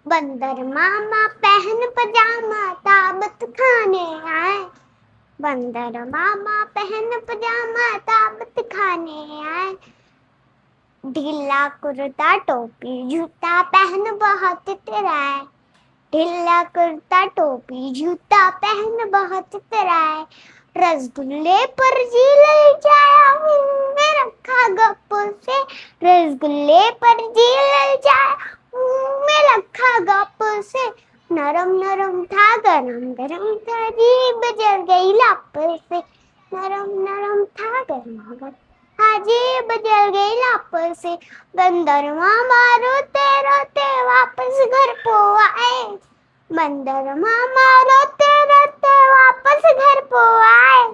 बंदर मामा पहन पजामा ताबत खाने आए। बंदर मामा पहन पजामा ताबत खाने आए। ढीला कुर्ता टोपी जूता पहन बहुत इतराए। ढीला कुर्ता टोपी जूता पहन बहुत इतराए। रसगुल्ले पर जी ललचाया मुंह में रखा गप से। रसगुल्ले पर जी ललचाया मुंह में रखा गप से। नरम नरम था गरम गरम था जीभ जल गई लप से। नरम नरम था गरम गरम जीभ जल गई लप से। बंदर मामा रोते रोते वापस घर को आए। बंदर मामा रोते रोते वापस घर को आए।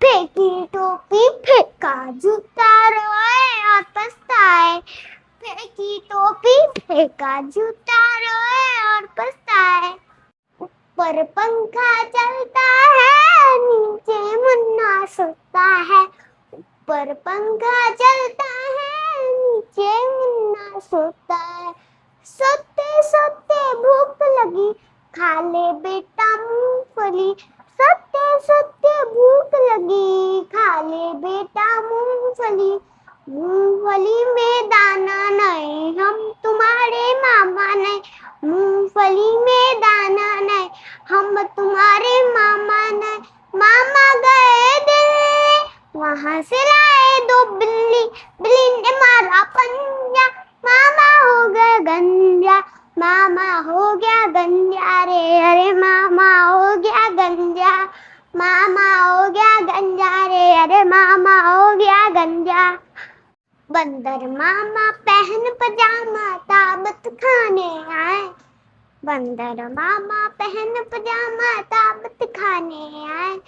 फेंकी टोपी फेंका जूता रोए और पछताए। फेंकी टोपी फेंका जूता रोए और पछताए। ऊपर पंखा चलता है नीचे मुन्ना सोता है। ऊपर पंखा चलता है नीचे मुन्ना सोता है। सोते सोते भूख लगी खा ले बेटा मूंगफली। सोते सोते भूख लगी खा ले बेटा मूंगफली। मूंगफली में दाना नहीं हम तुम्हारे मामा नहीं। मूंगफली में दाना नहीं हम तुम्हारे मामा नहीं। मामा गए दिल्ली वहां से लाए दो बिल्ली। बिल्ली ने मारा पंजा मामा हो गया गंजा। मामा हो गया गंजा रे अरे मामा हो गया गंजा। मामा हो गया गंजा रे अरे मामा हो गया गंजा। बंदर मामा पहन पजामा ताबत खाने आए। बंदर मामा पहन पजामा ताबत खाने आए।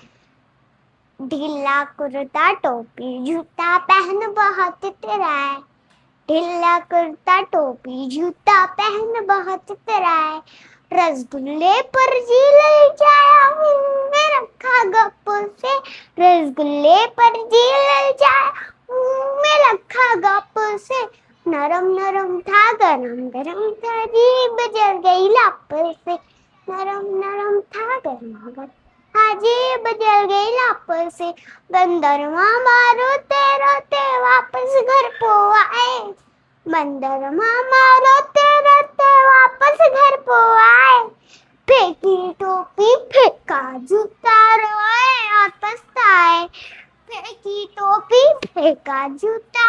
ढीला कुर्ता टोपी जूता पहन बहुत इतराए। ढीला कुर्ता टोपी जूता पहन बहुत इतराए। रसगुल्ले पर जी ललचाया मुंह में रखा गप से। रसगुल्ले पर जी ललचाया मुंह में रखा गप से। नरम नरम था गरम गरम था जीभ जल गई लप से। नरम नरम था गरम गरम जीभ जल गई लप से। बंदर मामा रोते रोते वापस घर को आए। बंदर मामा रोते रोते वापस घर को आए। फेंकी टोपी फेंका जूता रोए और पछताए। फेंकी टोपी फेंका जूता